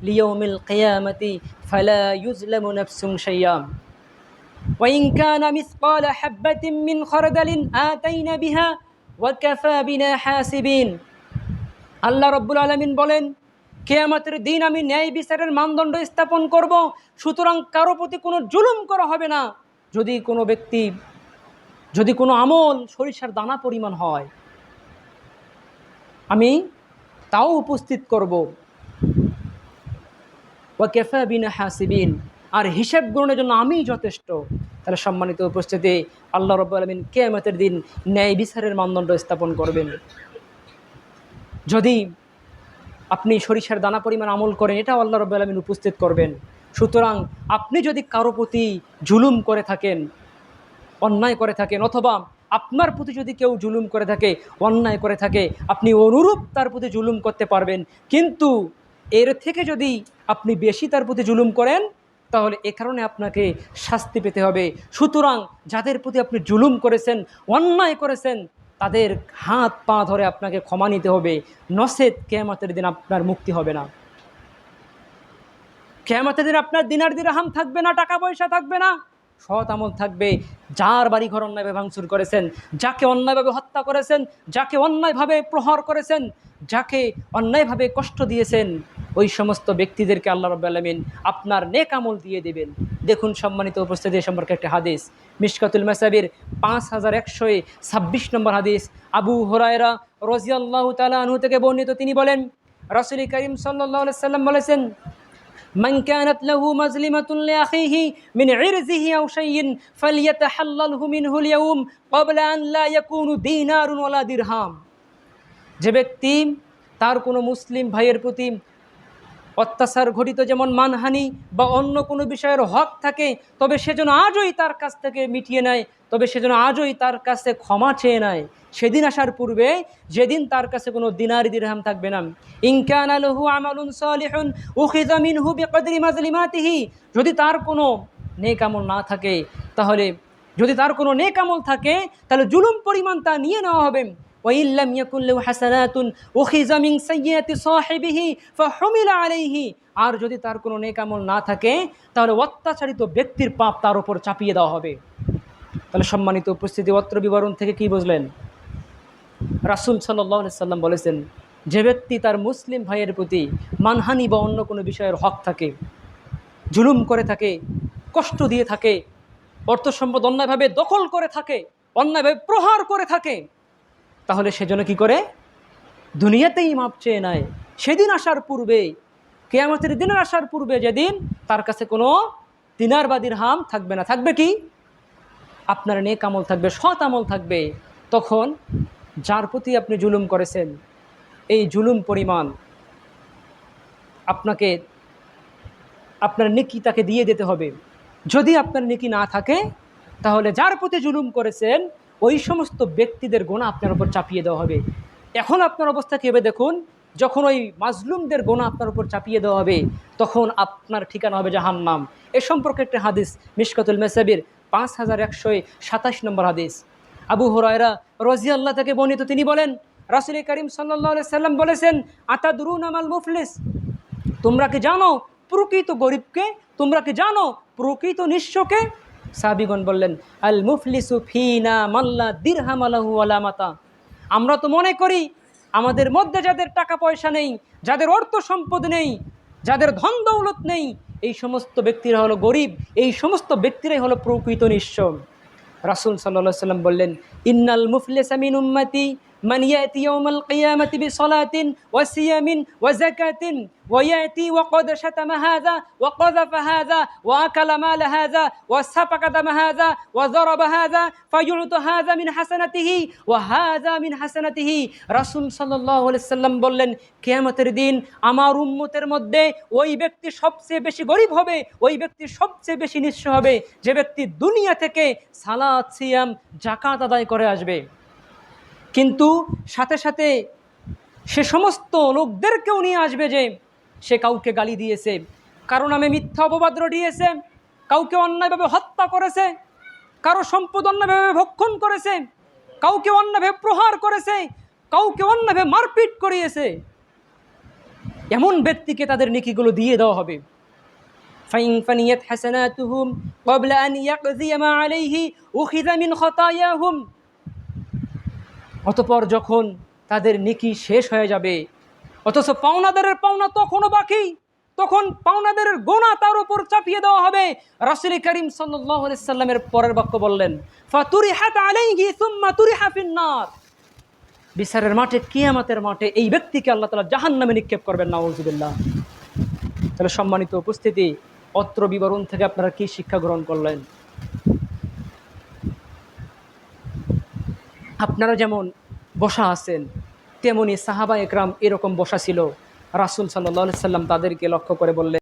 লিয়াউমিল কিয়ামাতি ফালা ইউজলামু নাফসুন শাইআ ওয়া ইন কানা মিসকালা হাববাতিন মিন খারদালিন আতাইনা বিহা ওয়া কাফা বিনা হাসিবিন। আল্লাহ রাব্বুল আলামিন বলেন, কিয়ামতের দিন আমি ন্যায় বিচারের মানদণ্ড স্থাপন করব, সুতরাং কারো প্রতি কোনো জুলুম করা হবে না। যদি কোনো আমল সরিষার দানা পরিমাণ হয়, আমি তাও উপস্থিত করব। ওয়া কাফা বিনা হাসিবিন, আর হিসাব গ্রহণের জন্য আমিই যথেষ্ট। তাহলে সম্মানিত উপস্থিতি, আল্লাহ রাব্বুল আলামিন কিয়ামতের দিন ন্যায় বিচারের মানদণ্ড স্থাপন করবেন। যদি আপনি সরিষার দানা পরিমাণ আমল করেন, এটাও আল্লাহ রাব্বুল আলামিন উপস্থিত করবেন। সুতরাং আপনি যদি কারো প্রতি জুলুম করে থাকেন, অন্যায় করে থাকেন, অথবা আপনার প্রতি যদি কেউ জুলুম করে থাকে, অন্যায় করে থাকে, আপনি অনুরূপ তার প্রতি জুলুম করতে পারবেন। কিন্তু এর থেকে যদি আপনি বেশি তার প্রতি জুলুম করেন, তাহলে এ কারণে আপনাকে শাস্তি পেতে হবে। সুতরাং যাদের প্রতি আপনি জুলুম করেছেন, অন্যায় করেছেন, তাদের হাত পা ধরে আপনাকে ক্ষমা নিতে হবে, নচেত কিয়ামতের দিন আপনার মুক্তি হবে না। কিয়ামতের দিন আপনার দিনার দিরহাম থাকবে না, টাকা পয়সা থাকবে না, সৎ আমল থাকবে। যার বাড়িঘর অন্যায়ভাবে ভাঙচুর করেছেন, যাকে অন্যায়ভাবে হত্যা করেছেন, যাকে অন্যায়ভাবে প্রহার করেছেন, যাকে অন্যায়ভাবে কষ্ট দিয়েছেন, ওই সমস্ত ব্যক্তিদেরকে আল্লাহ রাব্বুল আলামিন আপনার নেক আমল দিয়ে দেবেন। দেখুন সম্মানিত উপস্থিতি, সম্পর্কে একটা হাদিস, মিশকাতুল মাসাবির 5126 নম্বর হাদিস, আবু হুরায়রা রাদিয়াল্লাহু তাআলা আনহু থেকে বর্ণিত। তিনি বলেন, রাসূল করিম সাল্লাল্লাহু আলাইহি ওয়াসাল্লাম বলেছেন, মান কানাত লাহু মাজলিমাতুন লিআখিহি মিন ইরজিহি আও শাইইন ফালইয়াতাহাল্লালহু মিনহুল ইয়াউম ক্বাবলা আন লা ইয়াকুনু দিনারুন ওয়ালা দিরহাম। যে ব্যক্তি তার কোনো মুসলিম ভাইয়ের প্রতি অত্যাচার ঘটিত, যেমন মানহানি বা অন্য কোনো বিষয়ের হক থাকে, তবে সেজন্য আজই তার কাছ থেকে মিটিয়ে নেয়, তবে সেজন্য আজই তার কাছে ক্ষমা চেয়ে নেয়। সেদিন আসার পূর্বে, যেদিন তার কাছে কোনো দিনার দিরহাম থাকবে না। ইন কানা লাহু আমালুন সালিহুন উখিযা মিনহু বিকদরি মাজলিমাতিহি, যদি তার কোনো নেক আমল না থাকে, তাহলে যদি তার কোনো নেক আমল থাকে, তাহলে জুলুম পরিমাণ তা নিয়ে নেওয়া হবে। وإن لم يكن له حسنات أخذ من سيئات صاحبه فحمل عليه, আর যদি তার কোনো নেক আমল না থাকে, তাহলে অত্যাচারিত ব্যক্তির পাপ তার উপর চাপিয়ে দেওয়া হবে। তাহলে সম্মানিত উপস্থিতি, অত্র বিবরণ থেকে কি বুঝলেন? রাসূল সাল্লাল্লাহু আলাইহি সাল্লাম বলেছেন, যে ব্যক্তি তার মুসলিম ভাইয়ের প্রতি মানহানি বা অন্য কোনো বিষয়ের হক থাকে, জুলুম করে থাকে, কষ্ট দিয়ে থাকে, অর্থ সম্পদ অন্যায়ভাবে দখল করে থাকে, অন্যায়ভাবে প্রহার করে থাকে, তাহলে সেজন্য কি করে? দুনিয়াতেই মাপ চেয়ে নেয়। সেদিন আসার পূর্বে, কিয়ামতের দিনের আসার পূর্বে, যেদিন তার কাছে কোনো দিনার বা দিরহাম থাকবে না, থাকবে কি? আপনার নেক আমল থাকবে, সৎ আমল থাকবে। তখন যার প্রতি আপনি জুলুম করেছেন, এই জুলুম পরিমাণ আপনাকে আপনার নেকি তাকে দিয়ে দিতে হবে। যদি আপনার নেকি না থাকে, তাহলে যার প্রতি জুলুম করেছেন ওই সমস্ত ব্যক্তিদের গুনাহ আপনার উপর চাপিয়ে দেওয়া হবে। এখন আপনার অবস্থা কী হবে দেখুন, যখন ওই মাজলুমদের গুনাহ আপনার উপর চাপিয়ে দেওয়া হবে, তখন আপনার ঠিকানা হবে জাহান্নাম। এ সম্পর্কে একটা হাদিস, মিশকাতুল মাসাবির 5127 নম্বর হাদিস, আবু হুরায়রা রাদিয়াল্লাহু থেকে বর্ণিত। তিনি বলেন, রাসূল করিম সাল্লাল্লাহু আলাইহি সাল্লাম বলেছেন, আতাদরুনা মাল মুফলিস, তোমরা কি জানো প্রকৃত গরিবকে? তোমরা কি জানো প্রকৃত নিঃস্বকে? সাহাবীগণ বললেন, আল মুফলিসু ফিনা মাল্লা দিরহাম লাহু ওয়ালা মাতা। আমরা তো মনে করি আমাদের মধ্যে যাদের টাকা পয়সা নেই, যাদের অর্থ সম্পদ নেই, যাদের ধন দৌলত নেই, এই সমস্ত ব্যক্তিরা হলো গরিব, এই সমস্ত ব্যক্তিরাই হলো প্রকৃত নিঃস্ব। রাসূল সাল্লাল্লাহু আলাইহি ওয়াসাল্লাম বললেন, ইন্নাল মুফলিসা মিন উম্মতি মান ইয়াতি ইয়াউমাল কিয়ামাতি বিসলাতিন ওয়া সিয়ামিন ওয়া যাকাতিন ওয়া ইয়াতি ওয়া ক্বাদ শাতামা হাযা ওয়া ক্বাযাফা হাযা ওয়া আকালা মাল হাযা ওয়া সাফাকা দাম হাযা ওয়া যারাবা হাযা ফায়ুতু হাযা মিন হাসানাতিহি ওয়া হাযা মিন হাসানাতিহি। রাসূল সাল্লাল্লাহু আলাইহি ওয়াসাল্লাম বললেন, কিয়ামতের দিন আমার উম্মতের মধ্যে ওই ব্যক্তি সবচেয়ে বেশি গরিব হবে, ওই ব্যক্তি সবচেয়ে বেশি নিঃস্ব হবে, যে ব্যক্তি দুনিয়া থেকে সালাত, সিয়াম, যাকাত আদায় করে আসবে, কিন্তু সাথে সাথে সে সমস্ত লোকদেরকেও নিয়ে আসবে যে সে কাউকে গালি দিয়েছে, কারো নামে মিথ্যা অপবাদ রটিয়েছে, কাউকে অন্যায়ভাবে হত্যা করেছে, কারো সম্পদ অন্যায়ভাবে ভক্ষণ করেছে, কাউকে অন্যায়ভাবে প্রহার করেছে, কাউকে অন্যায়ভাবে মারপিট করিয়েছে। এমন ব্যক্তিকে তাদের নেকিগুলো দিয়ে দেওয়া হবে। ফাইন ফানিয়াত হাসানাতুহুম ক্বাবলা আন ইয়াকযিয়া মা আলাইহি উখিযা মিন খাতায়াহুম। অতঃপর যখন তাদের নেকি শেষ হয়ে যাবে, অথচ পাওনাদারের পাওনা তখনও বাকি, তখন পাওনাদারের গোনা তার উপর চাপিয়ে দেওয়া হবে। রাসূল করিম সাল্লাল্লাহু আলাইহি সাল্লামের পরের বাক্য বললেন, ফাতুরিহাত আলাইহি সুম্মা তুরিহা ফিন-নার। বিচারের মাঠে, কিয়ামতের মাঠে এই ব্যক্তিকে আল্লাহ তাআলা জাহান্নামে নিক্ষেপ করবেন, নাউযুবিল্লাহ। তাহলে সম্মানিত উপস্থিতি, অত্র বিবরণ থেকে আপনারা কি শিক্ষা গ্রহণ করলেন? আপনারা যেমন বসা আছেন, তেমনি সাহাবা একরাম এরকম বসা ছিল। রাসূল সাল্লাল্লাহু আলাইহি সাল্লাম তাদেরকে লক্ষ্য করে বললেন,